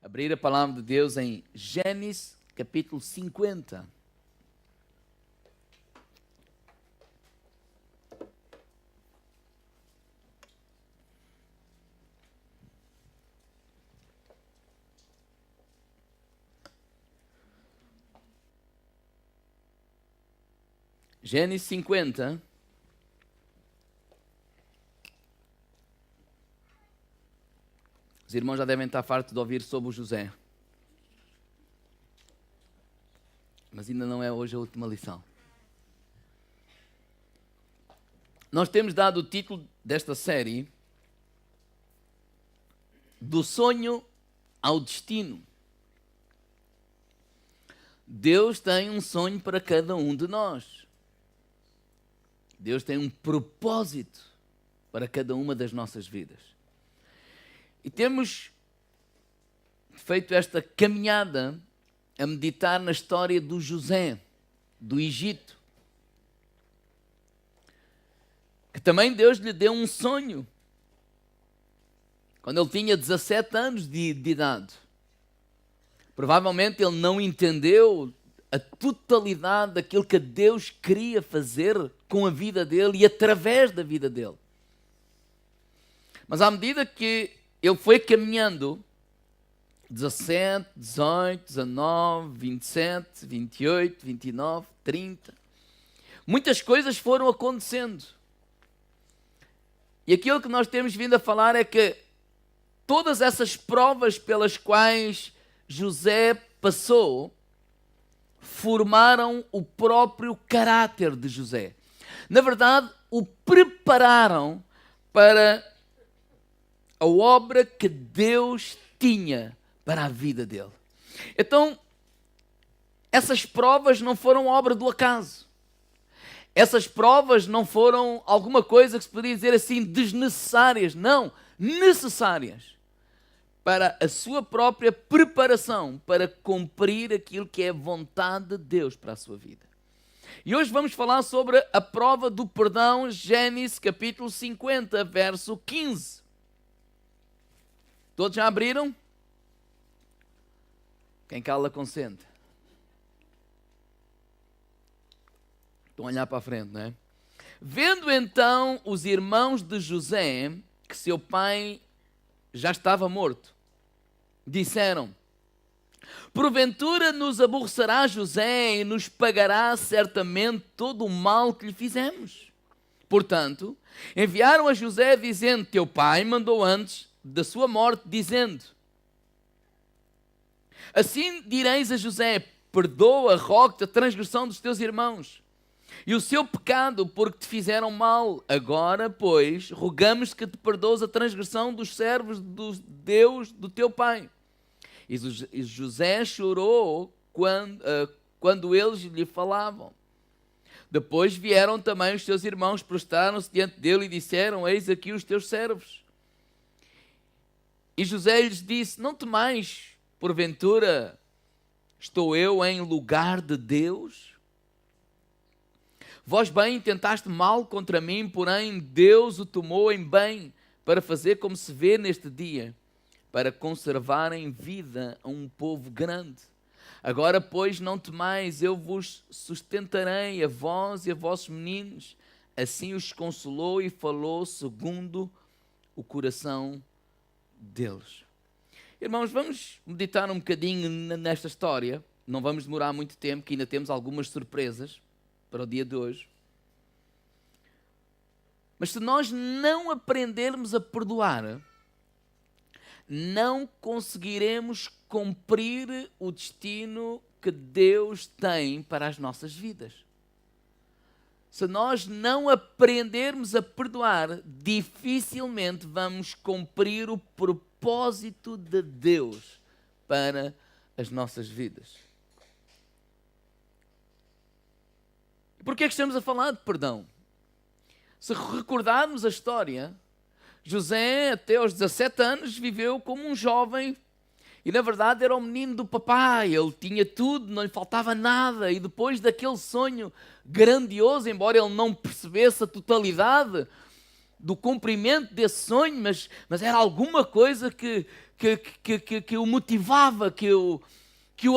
Abrir a palavra de Deus em Gênesis capítulo 50. Gênesis 50. Os irmãos já devem estar fartos de ouvir sobre o José. Mas ainda não é hoje a última lição. Nós temos dado o título desta série Do Sonho ao Destino. Deus tem um sonho para cada um de nós. Deus tem um propósito para cada uma das nossas vidas. E temos feito esta caminhada a meditar na história do José, do Egito. Que também Deus lhe deu um sonho. Quando ele tinha 17 anos de idade. Provavelmente ele não entendeu a totalidade daquilo que Deus queria fazer com a vida dele e através da vida dele. Mas à medida que ele foi caminhando, 17, 18, 19, 27, 28, 29, 30. Muitas coisas foram acontecendo. E aquilo que nós temos vindo a falar é que todas essas provas pelas quais José passou formaram o próprio caráter de José. Na verdade, o prepararam para a obra que Deus tinha para a vida dele. Então, essas provas não foram obra do acaso. Essas provas não foram alguma coisa que se poderia dizer assim desnecessárias. Não, necessárias para a sua própria preparação para cumprir aquilo que é a vontade de Deus para a sua vida. E hoje vamos falar sobre a prova do perdão, Gênesis capítulo 50, verso 15. Todos já abriram? Quem cala consente. Estão a olhar para a frente, não é? Vendo então os irmãos de José que seu pai já estava morto, disseram: porventura nos aborrecerá José e nos pagará certamente todo o mal que lhe fizemos. Portanto, enviaram a José dizendo: teu pai mandou antes da sua morte, dizendo: assim direis a José, perdoa, rogo-te a transgressão dos teus irmãos e o seu pecado, porque te fizeram mal. Agora, pois, rogamos que te perdoes a transgressão dos servos do Deus do teu pai. E José chorou quando eles lhe falavam. Depois vieram também os seus irmãos, prostraram-se diante dele e disseram: eis aqui os teus servos. E José lhes disse: não temais, porventura estou eu em lugar de Deus? Vós bem intentaste mal contra mim, porém Deus o tomou em bem, para fazer como se vê neste dia, para conservar em vida a um povo grande. Agora, pois, não temais, eu vos sustentarei, a vós e a vossos meninos. Assim os consolou e falou segundo o coração deles. Irmãos, vamos meditar um bocadinho nesta história. Não vamos demorar muito tempo, que ainda temos algumas surpresas para o dia de hoje. Mas se nós não aprendermos a perdoar, não conseguiremos cumprir o destino que Deus tem para as nossas vidas. Se nós não aprendermos a perdoar, dificilmente vamos cumprir o propósito de Deus para as nossas vidas. Por que é que estamos a falar de perdão? Se recordarmos a história, José até aos 17 anos viveu como um jovem e na verdade era o menino do papai, ele tinha tudo, não lhe faltava nada, e depois daquele sonho grandioso, embora ele não percebesse a totalidade do cumprimento desse sonho, mas era alguma coisa que que o motivava, que o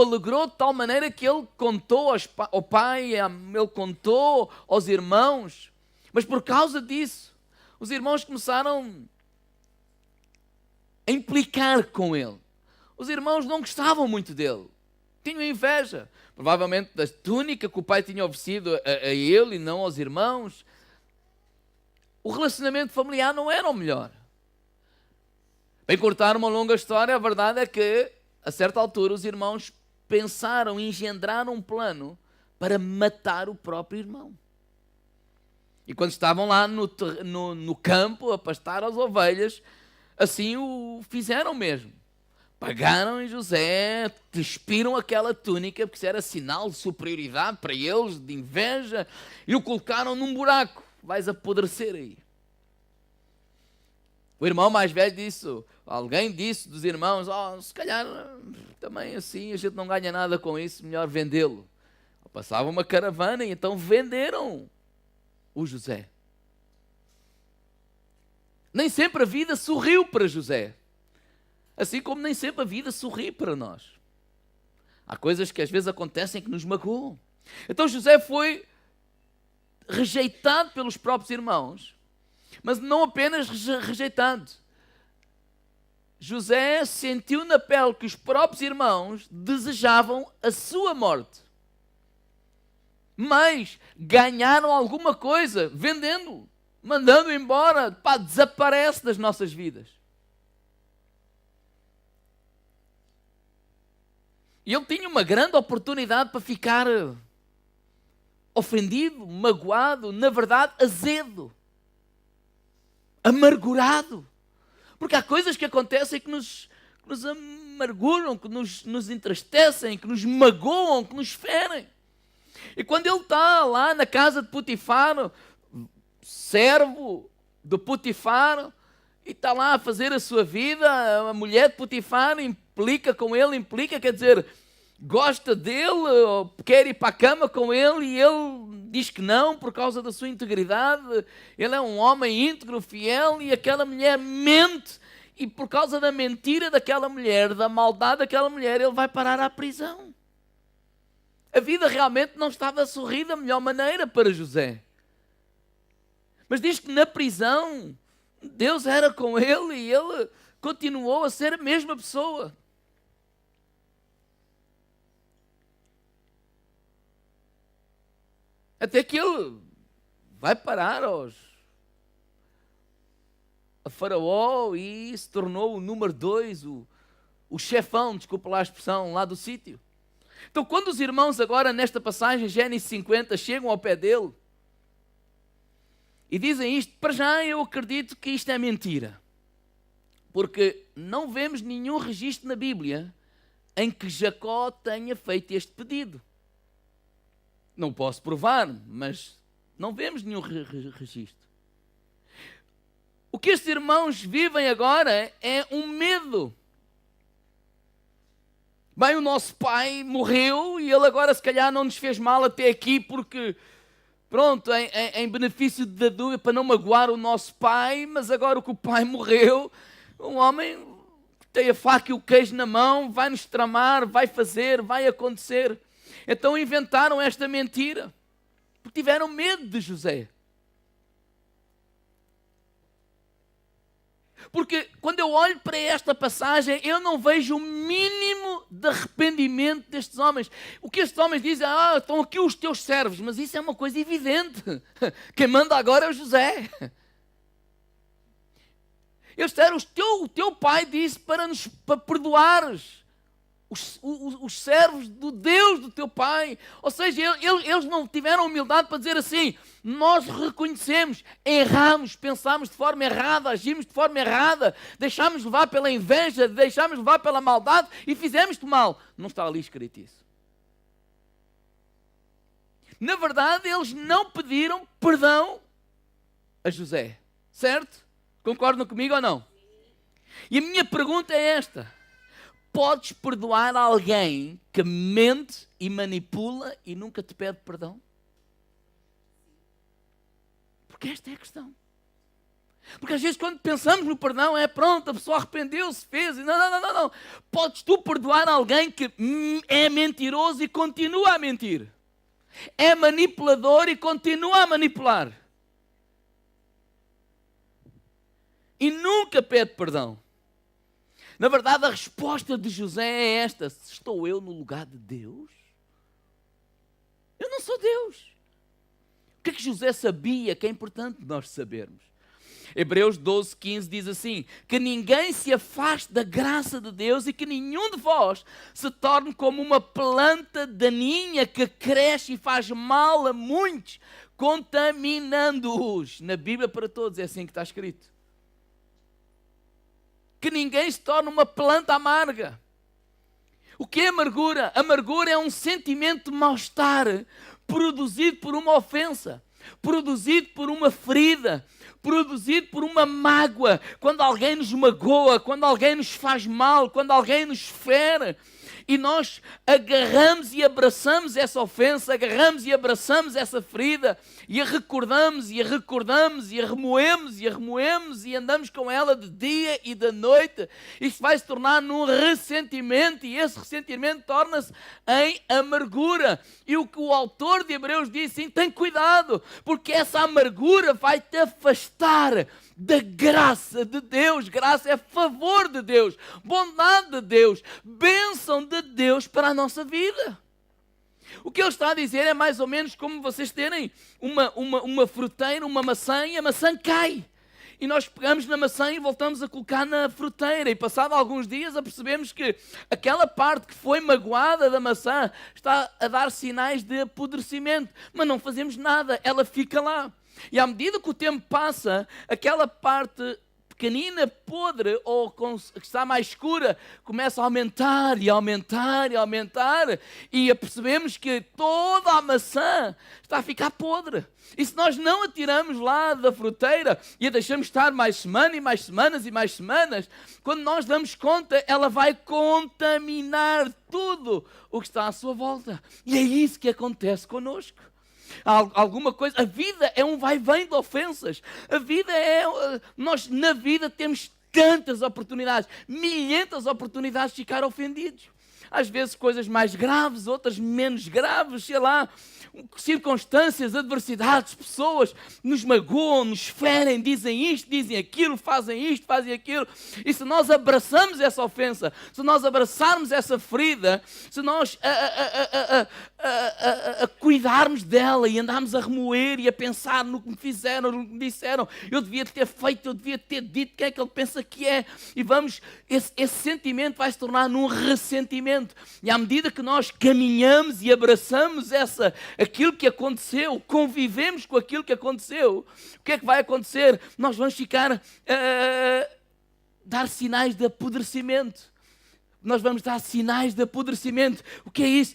alegrou de tal maneira que ele contou ao pai, ele contou aos irmãos. Mas por causa disso, os irmãos começaram a implicar com ele. Os irmãos não gostavam muito dele. Tinham inveja, provavelmente da túnica que o pai tinha oferecido a ele e não aos irmãos. O relacionamento familiar não era o melhor. Para encurtar uma longa história, a verdade é que, a certa altura, os irmãos pensaram, engendraram um plano para matar o próprio irmão. E quando estavam lá no campo a pastar as ovelhas, assim o fizeram mesmo. Pagaram em José, despiram aquela túnica, porque isso era sinal de superioridade para eles, de inveja, e o colocaram num buraco. Vais apodrecer aí. O irmão mais velho disse, alguém disse dos irmãos, se calhar também assim a gente não ganha nada com isso, melhor vendê-lo. Passava uma caravana e então venderam o José. Nem sempre a vida sorriu para José. Assim como nem sempre a vida sorri para nós. Há coisas que às vezes acontecem que nos magoam. Então José foi rejeitado pelos próprios irmãos, mas não apenas rejeitado. José sentiu na pele que os próprios irmãos desejavam a sua morte. Mas ganharam alguma coisa vendendo-o, mandando-o embora. Desaparece das nossas vidas. E ele tinha uma grande oportunidade para ficar ofendido, magoado, na verdade, azedo, amargurado. Porque há coisas que acontecem que nos amarguram, que nos entristecem, que nos magoam, que nos ferem. E quando ele está lá na casa de Potifar, servo do Potifar, e está lá a fazer a sua vida, a mulher de Potifar implica com ele, quer dizer, gosta dele, ou quer ir para a cama com ele, e ele diz que não, por causa da sua integridade. Ele é um homem íntegro, fiel, e aquela mulher mente, e por causa da mentira daquela mulher, da maldade daquela mulher, ele vai parar à prisão. A vida realmente não estava a sorrir da melhor maneira para José. Mas diz que na prisão, Deus era com ele e ele continuou a ser a mesma pessoa. Até que ele vai parar a Faraó e se tornou o número 2, o chefão, desculpa lá a expressão, lá do sítio. Então, quando os irmãos agora, nesta passagem, Gênesis 50, chegam ao pé dele e dizem isto, para já eu acredito que isto é mentira. Porque não vemos nenhum registro na Bíblia em que Jacó tenha feito este pedido. Não posso provar, mas não vemos nenhum registro. O que estes irmãos vivem agora é um medo. Bem, o nosso pai morreu e ele agora se calhar não nos fez mal até aqui porque, pronto, em benefício da dúvida, para não magoar o nosso pai, mas agora que o pai morreu, um homem tem a faca e o queijo na mão, vai nos tramar, vai fazer, vai acontecer. Então inventaram esta mentira, porque tiveram medo de José. Porque quando eu olho para esta passagem, eu não vejo o mínimo de arrependimento destes homens. O que estes homens dizem, estão aqui os teus servos, mas isso é uma coisa evidente. Quem manda agora é o José. Eles disseram, o teu pai disse para perdoares os servos do Deus do teu pai. Ou seja, eles não tiveram humildade para dizer assim, nós reconhecemos, erramos, pensámos de forma errada, agimos de forma errada, deixámos levar pela inveja, deixámos levar pela maldade e fizemos-te mal. Não está ali escrito isso. Na verdade, eles não pediram perdão a José. Certo? Concordam comigo ou não? E a minha pergunta é esta. Podes perdoar alguém que mente e manipula e nunca te pede perdão? Porque esta é a questão. Porque às vezes quando pensamos no perdão é pronto, a pessoa arrependeu-se, fez. Não. Podes tu perdoar alguém que é mentiroso e continua a mentir. É manipulador e continua a manipular. E nunca pede perdão. Na verdade, a resposta de José é esta: estou eu no lugar de Deus? Eu não sou Deus. O que é que José sabia que é importante nós sabermos? Hebreus 12:15 diz assim: que ninguém se afaste da graça de Deus e que nenhum de vós se torne como uma planta daninha que cresce e faz mal a muitos, contaminando-os. Na Bíblia para todos é assim que está escrito. Que ninguém se torne uma planta amarga. O que é amargura? Amargura é um sentimento de mal-estar produzido por uma ofensa, produzido por uma ferida, produzido por uma mágoa. Quando alguém nos magoa, quando alguém nos faz mal, quando alguém nos fere, e nós agarramos e abraçamos essa ofensa, agarramos e abraçamos essa ferida, e a recordamos, e a recordamos, e a remoemos, e a remoemos, e andamos com ela de dia e de noite. Isto vai se tornar num ressentimento, e esse ressentimento torna-se em amargura. E o que o autor de Hebreus diz, sim, tem cuidado, porque essa amargura vai te afastar da graça de Deus. Graça é favor de Deus, bondade de Deus, bênção de Deus para a nossa vida. O que ele está a dizer é mais ou menos como vocês terem uma fruteira, uma maçã, e a maçã cai. E nós pegamos na maçã e voltamos a colocar na fruteira. E passado alguns dias apercebemos que aquela parte que foi magoada da maçã está a dar sinais de apodrecimento. Mas não fazemos nada, ela fica lá. E à medida que o tempo passa, aquela parte pequenina, podre, ou que está mais escura, começa a aumentar e aumentar e aumentar, e apercebemos que toda a maçã está a ficar podre. E se nós não a tiramos lá da fruteira e a deixamos estar mais semana e mais semanas e mais semanas, quando nós damos conta, ela vai contaminar tudo o que está à sua volta. E é isso que acontece connosco. Alguma coisa, a vida é um vai-vem de ofensas. A vida nós na vida temos tantas oportunidades, milhentas oportunidades de ficar ofendidos. Às vezes coisas mais graves, outras menos graves, sei lá, circunstâncias, adversidades, pessoas nos magoam, nos ferem, dizem isto, dizem aquilo, fazem isto, fazem aquilo. E se nós abraçamos essa ofensa, se nós abraçarmos essa ferida, se nós cuidarmos dela e andarmos a remoer e a pensar no que me fizeram, no que me disseram, eu devia ter feito, eu devia ter dito, quem é que ele pensa que é? E esse sentimento vai se tornar num ressentimento. E à medida que nós caminhamos e abraçamos aquilo que aconteceu, convivemos com aquilo que aconteceu, o que é que vai acontecer? Nós vamos ficar dar sinais de apodrecimento. Nós vamos dar sinais de apodrecimento. O que é isso?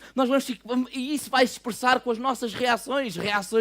E isso vai se expressar com as nossas reações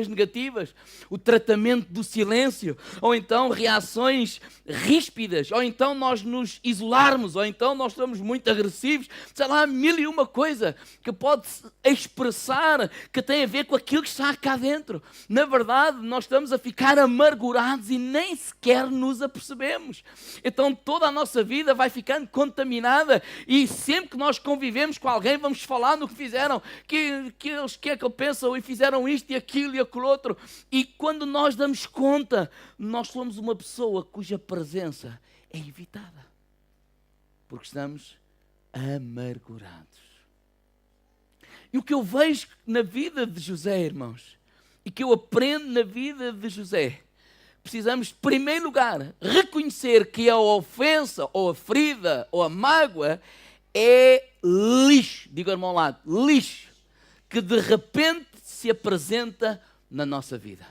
negativas, o tratamento do silêncio, ou então reações ríspidas, ou então nós nos isolarmos, ou então nós estamos muito agressivos, sei lá, mil e uma coisa que pode expressar, que tem a ver com aquilo que está cá dentro. Na verdade, nós estamos a ficar amargurados e nem sequer nos apercebemos. Então toda a nossa vida vai ficando contaminada. E sempre que nós convivemos com alguém, vamos falar no que fizeram, que é que pensam, e fizeram isto e aquilo e aquilo outro. E quando nós damos conta, nós somos uma pessoa cuja presença é evitada. Porque estamos amargurados. E o que eu vejo na vida de José, irmãos, e que eu aprendo na vida de José, precisamos, em primeiro lugar, reconhecer que a ofensa, ou a ferida, ou a mágoa é lixo, diga ao irmão ao lado, lixo, que de repente se apresenta na nossa vida.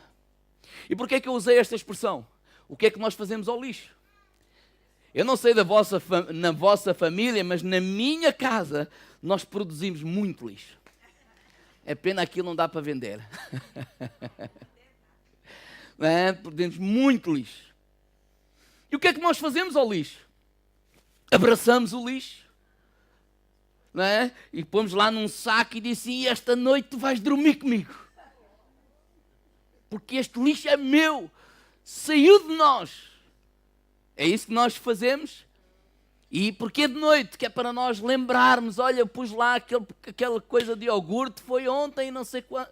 E porquê é que eu usei esta expressão? O que é que nós fazemos ao lixo? Eu não sei na vossa família, mas na minha casa nós produzimos muito lixo. É pena aquilo não dá para vender. Produzimos muito lixo. E o que é que nós fazemos ao lixo? Abraçamos o lixo. Não é? E pomos lá num saco e disse assim, esta noite tu vais dormir comigo. Porque este lixo é meu. Saiu de nós. É isso que nós fazemos. E porquê de noite? Que é para nós lembrarmos, olha, eu pus lá aquela coisa de iogurte, foi ontem, não sei quando.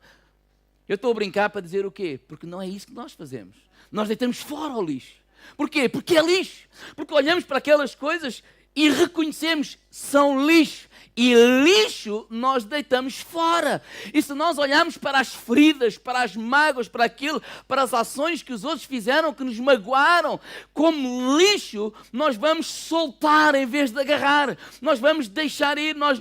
Eu estou a brincar para dizer o quê? Porque não é isso que nós fazemos. Nós deitamos fora o lixo. Porquê? Porque é lixo. Porque olhamos para aquelas coisas e reconhecemos, são lixo. E lixo nós deitamos fora. E se nós olharmos para as feridas, para as mágoas, para aquilo, para as ações que os outros fizeram, que nos magoaram, como lixo, nós vamos soltar em vez de agarrar. Nós vamos deixar ir, nós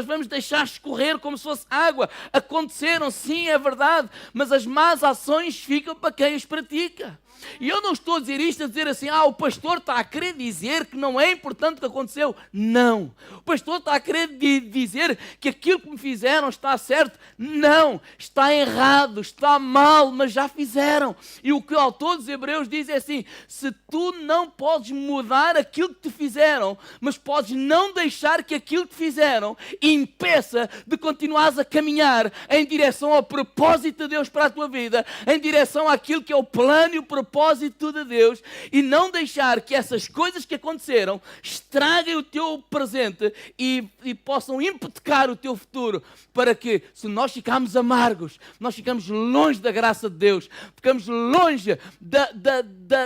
vamos deixar escorrer como se fosse água. Aconteceram, sim, é verdade, mas as más ações ficam para quem as pratica. E eu não estou a dizer isto, a dizer assim, o pastor está a querer dizer que não é importante o que aconteceu. Não. O pastor está a querer dizer que aquilo que me fizeram está certo. Não. Está errado, está mal, mas já fizeram. E o que o autor dos Hebreus diz é assim, se tu não podes mudar aquilo que te fizeram, mas podes não deixar que aquilo que te fizeram impeça de continuares a caminhar em direção ao propósito de Deus para a tua vida, em direção àquilo que é o plano e o propósito de Deus, e não deixar que essas coisas que aconteceram estraguem o teu presente e possam hipotecar o teu futuro, para que, se nós ficarmos amargos, nós ficamos longe da graça de Deus, ficamos longe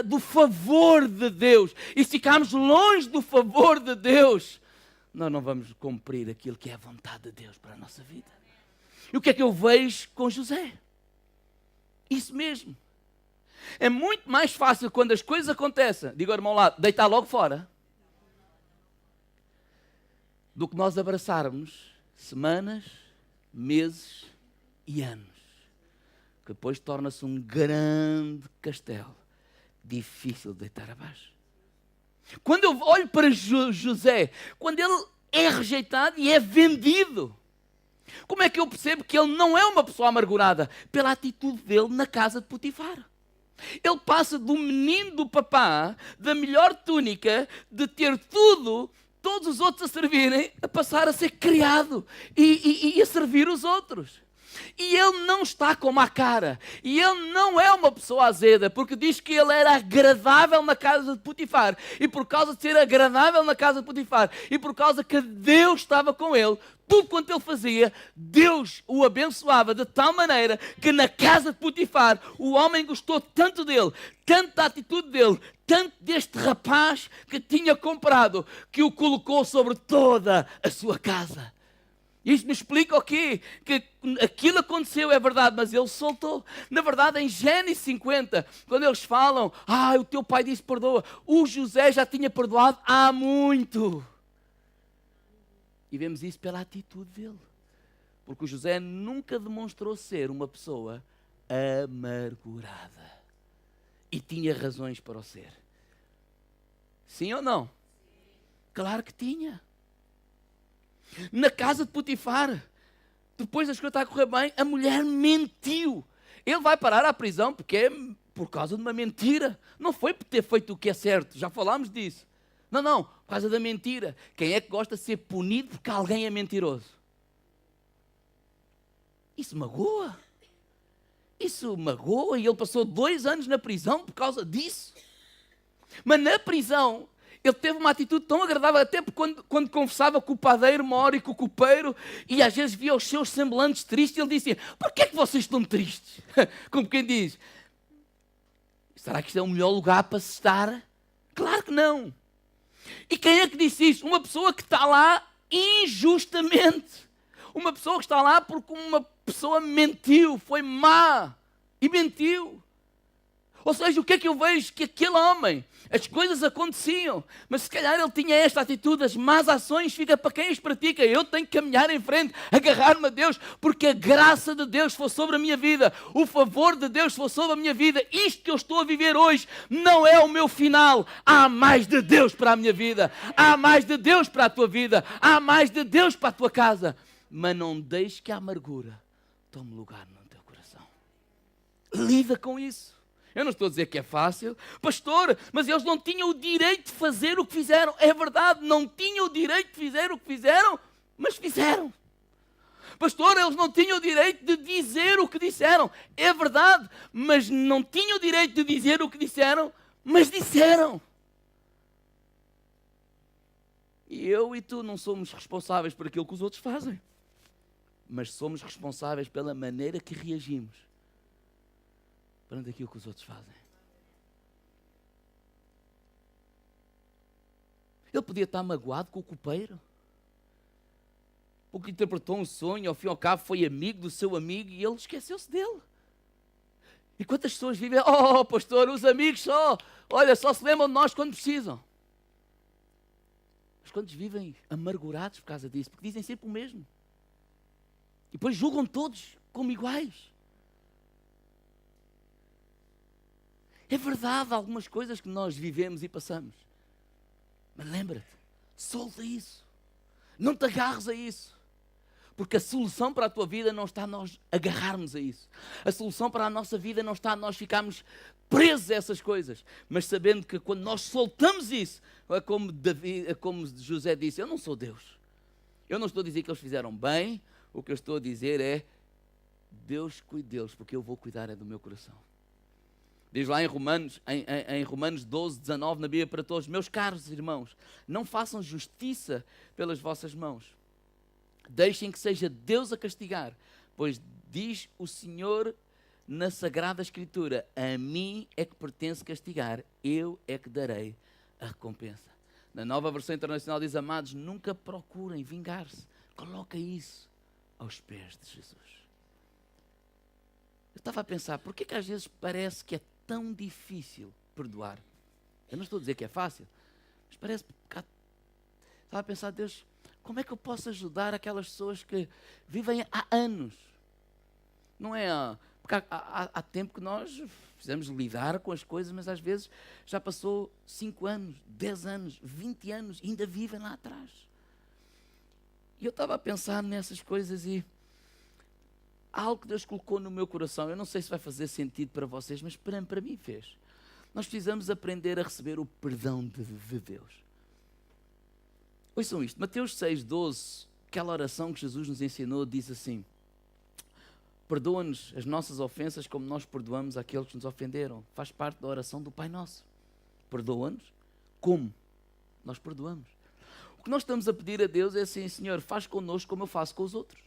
do favor de Deus, e se ficarmos longe do favor de Deus, nós não vamos cumprir aquilo que é a vontade de Deus para a nossa vida. E o que é que eu vejo com José? Isso mesmo. É muito mais fácil quando as coisas acontecem, digo ao irmão lá, deitar logo fora, do que nós abraçarmos semanas, meses e anos, que depois torna-se um grande castelo, difícil de deitar abaixo. Quando eu olho para José, quando ele é rejeitado e é vendido, como é que eu percebo que ele não é uma pessoa amargurada? Pela atitude dele na casa de Potifar. Ele passa do menino do papá, da melhor túnica, de ter tudo, todos os outros a servirem, a passar a ser criado e a servir os outros. E ele não está com má cara. E ele não é uma pessoa azeda, porque diz que ele era agradável na casa de Potifar. E por causa de ser agradável na casa de Potifar, e por causa que Deus estava com ele, tudo quanto ele fazia, Deus o abençoava de tal maneira que na casa de Potifar o homem gostou tanto dele, tanto da atitude dele, tanto deste rapaz que tinha comprado, que o colocou sobre toda a sua casa. Isto me explica o quê? Que aquilo aconteceu, é verdade, mas ele soltou. Na verdade, em Gênesis 50, quando eles falam, o teu pai disse perdoa, o José já tinha perdoado há muito. E vemos isso pela atitude dele. Porque o José nunca demonstrou ser uma pessoa amargurada. E tinha razões para o ser. Sim ou não? Claro que tinha. Na casa de Potifar, depois das coisas estar a correr bem, a mulher mentiu. Ele vai parar à prisão porque é por causa de uma mentira. Não foi por ter feito o que é certo, já falámos disso. Não, por causa da mentira. Quem é que gosta de ser punido porque alguém é mentiroso? Isso magoa. Isso magoa, e ele passou 2 anos na prisão por causa disso. Mas na prisão, ele teve uma atitude tão agradável, até quando conversava com o padeiro mor e com o copeiro, e às vezes via os seus semblantes tristes, ele dizia, porquê é que vocês estão tristes? Como quem diz, será que isto é o melhor lugar para se estar? Claro que não. E quem é que disse isso? Uma pessoa que está lá injustamente. Uma pessoa que está lá porque uma pessoa mentiu, foi má e mentiu. Ou seja, o que é que eu vejo? Que aquele homem, as coisas aconteciam, mas se calhar ele tinha esta atitude, as más ações fica para quem as pratica. Eu tenho que caminhar em frente, agarrar-me a Deus, porque a graça de Deus foi sobre a minha vida, o favor de Deus foi sobre a minha vida. Isto que eu estou a viver hoje não é o meu final. Há mais de Deus para a minha vida, há mais de Deus para a tua vida, há mais de Deus para a tua casa. Mas não deixes que a amargura tome lugar no teu coração. Lida com isso. Eu não estou a dizer que é fácil. Pastor, mas eles não tinham o direito de fazer o que fizeram. É verdade, não tinham o direito de fazer o que fizeram, mas fizeram. Pastor, eles não tinham o direito de dizer o que disseram. É verdade, mas não tinham o direito de dizer o que disseram, mas disseram. E eu e tu não somos responsáveis por aquilo que os outros fazem, mas somos responsáveis pela maneira que reagimos perante aquilo que os outros fazem. Ele podia estar magoado com o copeiro, porque interpretou um sonho, ao fim e ao cabo foi amigo do seu amigo e ele esqueceu-se dele. E quantas pessoas vivem, oh pastor, os amigos só, olha, só se lembram de nós quando precisam. Mas quantos vivem amargurados por causa disso, porque dizem sempre o mesmo. E depois julgam todos como iguais. É verdade algumas coisas que nós vivemos e passamos. Mas lembra-te, solta isso. Não te agarres a isso. Porque a solução para a tua vida não está a nós agarrarmos a isso. A solução para a nossa vida não está a nós ficarmos presos a essas coisas. Mas sabendo que quando nós soltamos isso, é como José disse, eu não sou Deus. Eu não estou a dizer que eles fizeram bem. O que eu estou a dizer é, Deus cuide deles, porque eu vou cuidar é do meu coração. Diz lá em Romanos 12, 19, na Bíblia para todos, meus caros irmãos, não façam justiça pelas vossas mãos. Deixem que seja Deus a castigar, pois diz o Senhor na Sagrada Escritura, a mim é que pertence castigar, eu é que darei a recompensa. Na Nova Versão Internacional diz, amados, nunca procurem vingar-se, coloca isso aos pés de Jesus. Eu estava a pensar, por que às vezes parece que é tão difícil perdoar? Eu não estou a dizer que é fácil, mas parece que estava a pensar, Deus, como é que eu posso ajudar aquelas pessoas que vivem há anos? Não é porque há tempo que nós precisamos lidar com as coisas, mas às vezes já passou 5 anos, 10 anos, 20 anos e ainda vivem lá atrás. E eu estava a pensar nessas coisas e há algo que Deus colocou no meu coração. Eu não sei se vai fazer sentido para vocês, mas para mim fez. Nós precisamos aprender a receber o perdão de Deus. Ouçam isto, Mateus 6,12, aquela oração que Jesus nos ensinou, diz assim, perdoa-nos as nossas ofensas como nós perdoamos aqueles que nos ofenderam. Faz parte da oração do Pai Nosso. Perdoa-nos como nós perdoamos. O que nós estamos a pedir a Deus é assim, Senhor, faz connosco como eu faço com os outros.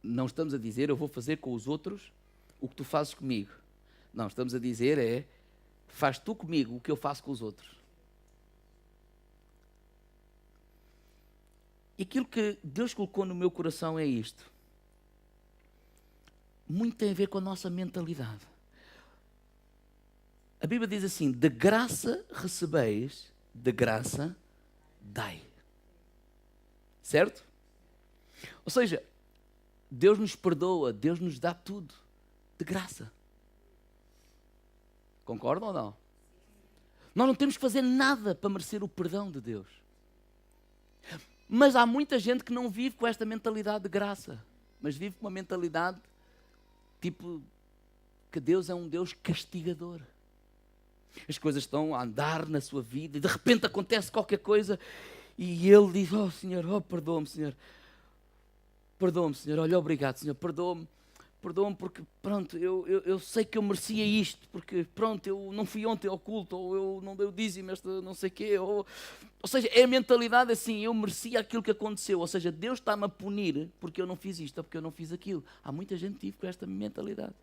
Não estamos a dizer, eu vou fazer com os outros o que tu fazes comigo. Não, estamos a dizer é, faz tu comigo o que eu faço com os outros. E aquilo que Deus colocou no meu coração é isto. Muito tem a ver com a nossa mentalidade. A Bíblia diz assim, de graça recebeis, de graça dai. Certo? Ou seja, Deus nos perdoa, Deus nos dá tudo, de graça. Concordam ou não? Nós não temos que fazer nada para merecer o perdão de Deus. Mas há muita gente que não vive com esta mentalidade de graça, mas vive com uma mentalidade tipo que Deus é um Deus castigador. As coisas estão a andar na sua vida e de repente acontece qualquer coisa e ele diz, oh Senhor, oh perdoa-me Senhor. Perdoa-me, Senhor, olha, obrigado, Senhor, perdoa-me porque, pronto, eu sei que eu merecia isto, porque, pronto, eu não fui ontem ao culto, ou eu não dei o dízimo, não sei o quê, ou seja, é a mentalidade assim, eu merecia aquilo que aconteceu, ou seja, Deus está-me a punir porque eu não fiz isto, ou porque eu não fiz aquilo. Há muita gente que vive com esta mentalidade.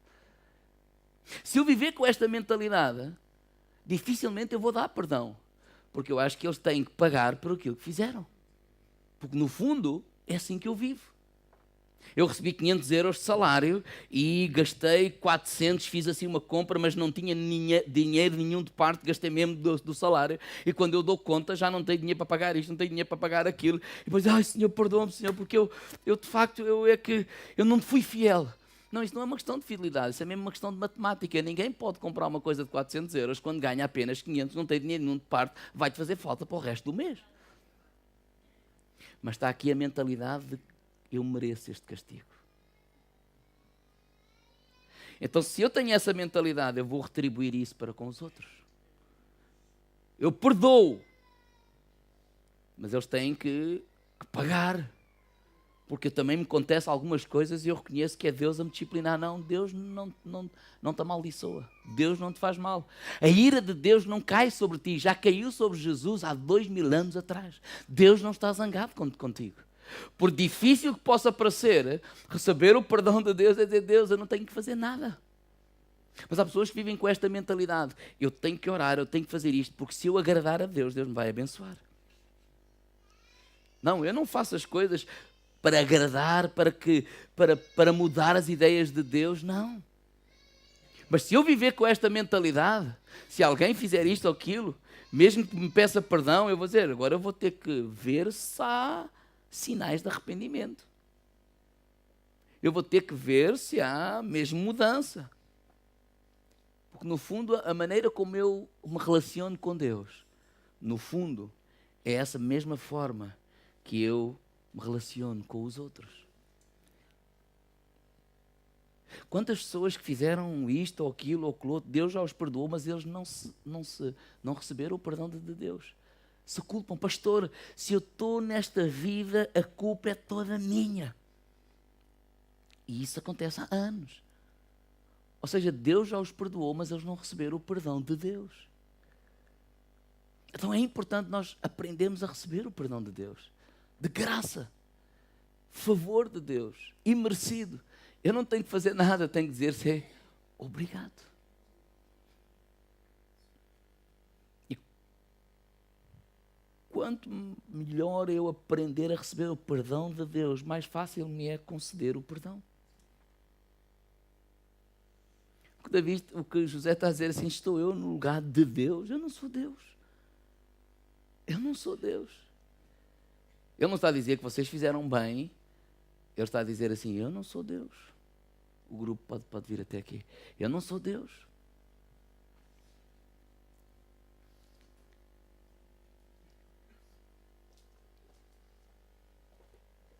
Se eu viver com esta mentalidade, dificilmente eu vou dar perdão, porque eu acho que eles têm que pagar por aquilo que fizeram, porque no fundo é assim que eu vivo. Eu recebi 500 euros de salário e gastei 400, fiz assim uma compra, mas não tinha dinheiro nenhum de parte, gastei mesmo do salário. E quando eu dou conta, já não tenho dinheiro para pagar isto, não tenho dinheiro para pagar aquilo. E depois, ai Senhor, perdoa-me Senhor, porque eu de facto, eu não fui fiel. Não, isso não é uma questão de fidelidade, isso é mesmo uma questão de matemática. Ninguém pode comprar uma coisa de 400 euros quando ganha apenas 500, não tem dinheiro nenhum de parte, vai-te fazer falta para o resto do mês. Mas está aqui a mentalidade de eu mereço este castigo. Então, se eu tenho essa mentalidade, eu vou retribuir isso para com os outros. Eu perdoo, mas eles têm que pagar. Porque também me acontecem algumas coisas e eu reconheço que é Deus a me disciplinar. Não, Deus não te amaldiçoa. Deus não te faz mal. A ira de Deus não cai sobre ti. Já caiu sobre Jesus há 2000 anos atrás. Deus não está zangado contigo. Por difícil que possa parecer, receber o perdão de Deus é dizer: Deus, eu não tenho que fazer nada. Mas há pessoas que vivem com esta mentalidade: eu tenho que orar, eu tenho que fazer isto, porque se eu agradar a Deus, Deus me vai abençoar. Não, eu não faço as coisas para agradar, para mudar as ideias de Deus, não. Mas se eu viver com esta mentalidade, se alguém fizer isto ou aquilo, mesmo que me peça perdão, eu vou dizer: agora eu vou ter que ver se há sinais de arrependimento. Eu vou ter que ver se há mesmo mudança. Porque no fundo, a maneira como eu me relaciono com Deus, no fundo, é essa mesma forma que eu me relaciono com os outros. Quantas pessoas que fizeram isto ou aquilo ou aquilo outro, Deus já os perdoou, mas eles não receberam o perdão de Deus. Se culpam: pastor, se eu estou nesta vida, a culpa é toda minha. E isso acontece há anos. Ou seja, Deus já os perdoou, mas eles não receberam o perdão de Deus. Então é importante nós aprendermos a receber o perdão de Deus. De graça. Favor de Deus. Imerecido. Eu não tenho que fazer nada, tenho que dizer-se obrigado. E quanto melhor eu aprender a receber o perdão de Deus, mais fácil me é conceder o perdão. O que José está a dizer assim: estou eu no lugar de Deus? Eu não sou Deus. Eu não sou Deus. Ele não está a dizer que vocês fizeram bem. Ele está a dizer assim: eu não sou Deus. O grupo pode vir até aqui. Eu não sou Deus.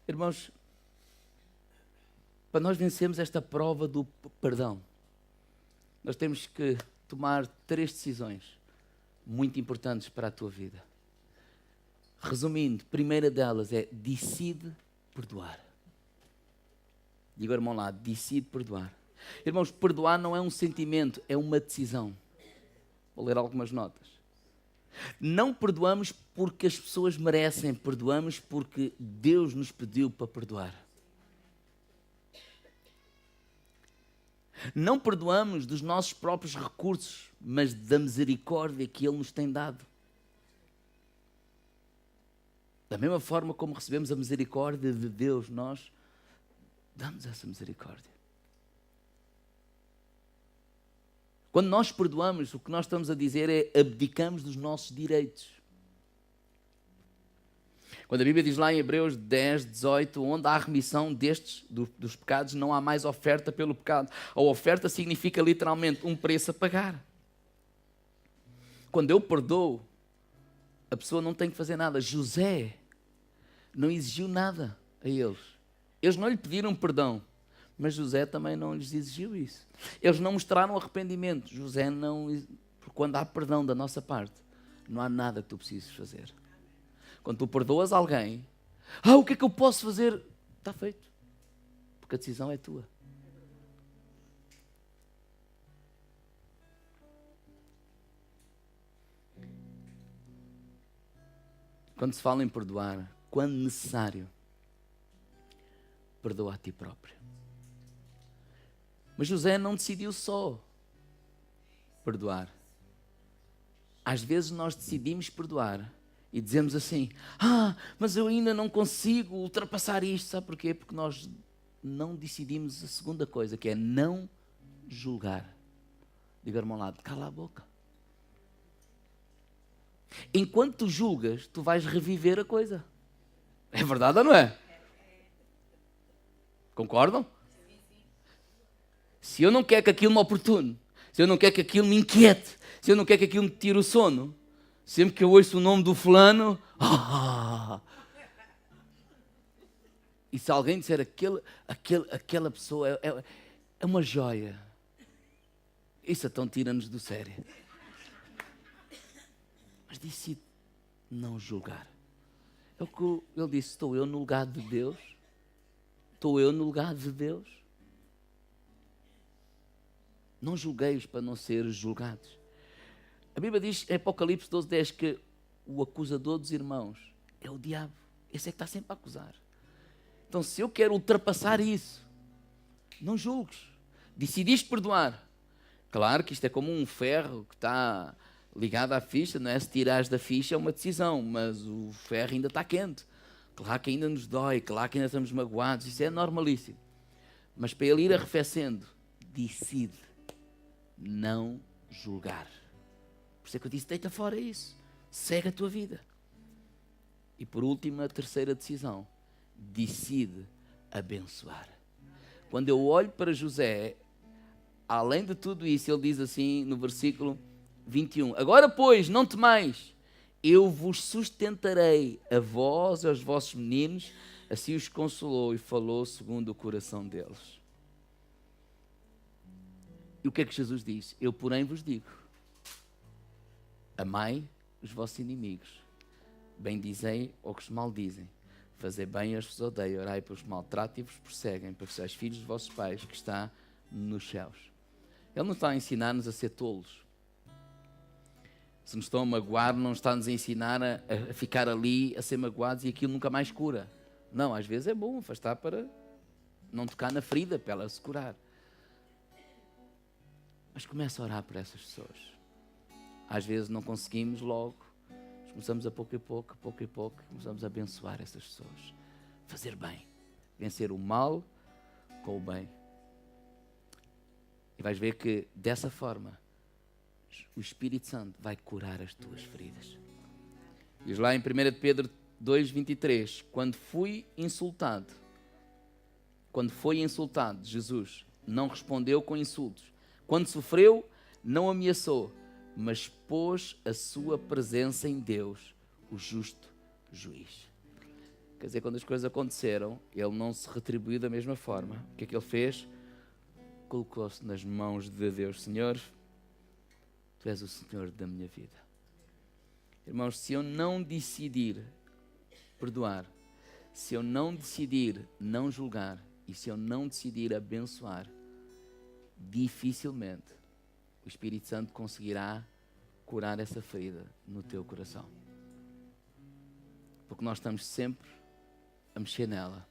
Irmãos, para nós vencermos esta prova do perdão, nós temos que tomar 3 decisões muito importantes para a tua vida. Resumindo, a primeira delas é: decide perdoar. Diga ao irmão lá: decide perdoar. Irmãos, perdoar não é um sentimento, é uma decisão. Vou ler algumas notas. Não perdoamos porque as pessoas merecem, perdoamos porque Deus nos pediu para perdoar. Não perdoamos dos nossos próprios recursos, mas da misericórdia que Ele nos tem dado. Da mesma forma como recebemos a misericórdia de Deus, nós damos essa misericórdia. Quando nós perdoamos, o que nós estamos a dizer é: abdicamos dos nossos direitos. Quando a Bíblia diz lá em Hebreus 10, 18, onde há remissão dos pecados, não há mais oferta pelo pecado. A oferta significa literalmente um preço a pagar. Quando eu perdoo, a pessoa não tem que fazer nada. José não exigiu nada a eles. Eles não lhe pediram perdão, mas José também não lhes exigiu isso. Eles não mostraram arrependimento. José não... Porque quando há perdão da nossa parte, não há nada que tu precises fazer. Quando tu perdoas alguém, o que é que eu posso fazer? Está feito. Porque a decisão é tua. Quando se fala em perdoar, quando necessário, perdoa a ti próprio. Mas José não decidiu só perdoar. Às vezes nós decidimos perdoar e dizemos assim: mas eu ainda não consigo ultrapassar isto. Sabe porquê? Porque nós não decidimos a segunda coisa, que é não julgar. Diga ao irmão ao lado: cala a boca. Enquanto tu julgas, tu vais reviver a coisa. É verdade ou não é? Concordam? Se eu não quero que aquilo me oportune, se eu não quero que aquilo me inquiete, se eu não quero que aquilo me tire o sono, sempre que eu ouço o nome do fulano, e se alguém disser aquela pessoa é uma joia, isso então tira-nos do sério. Mas decide não julgar. É o que ele disse: estou eu no lugar de Deus? Estou eu no lugar de Deus? Não julgueis para não seres julgados. A Bíblia diz em Apocalipse 12:10 que o acusador dos irmãos é o diabo. Esse é que está sempre a acusar. Então, se eu quero ultrapassar isso, não julgues. Decidiste perdoar. Claro que isto é como um ferro que está ligado à ficha, não é? Se tirares da ficha é uma decisão, mas o ferro ainda está quente. Claro que ainda nos dói, claro que ainda estamos magoados, isso é normalíssimo. Mas para ele ir arrefecendo, decide não julgar. Por isso é que eu disse, deita fora isso. Segue a tua vida. E por último, a terceira decisão, decide abençoar. Quando eu olho para José, além de tudo isso, ele diz assim no versículo 21, agora pois, não temais, eu vos sustentarei a vós e aos vossos meninos. Assim os consolou e falou segundo o coração deles. E o que é que Jesus diz? Eu, porém, vos digo, amai os vossos inimigos, bendizei aos que os maldizem, fazei bem aos que vos odeiam, orai pelos que maltratam e vos perseguem, para que sejais filhos dos vossos pais que está nos céus. Ele não está a ensinar-nos a ser tolos. Se nos estão a magoar, não está-nos a ensinar a ficar ali, a ser magoados e aquilo nunca mais cura. Não, às vezes é bom afastar para não tocar na ferida, para ela se curar. Mas começa a orar por essas pessoas. Às vezes não conseguimos logo. Começamos a pouco e pouco, começamos a abençoar essas pessoas. Fazer bem. Vencer o mal com o bem. E vais ver que dessa forma o Espírito Santo vai curar as tuas feridas. Diz lá em 1 Pedro 2:23, quando foi insultado, Jesus não respondeu com insultos. Quando sofreu, não ameaçou, mas pôs a sua presença em Deus, o justo juiz. Quer dizer, quando as coisas aconteceram, ele não se retribuiu da mesma forma. O que é que ele fez? Colocou-se nas mãos de Deus. Senhor, Tu és o Senhor da minha vida. Irmãos, se eu não decidir perdoar, se eu não decidir não julgar e se eu não decidir abençoar, dificilmente o Espírito Santo conseguirá curar essa ferida no teu coração. Porque nós estamos sempre a mexer nela.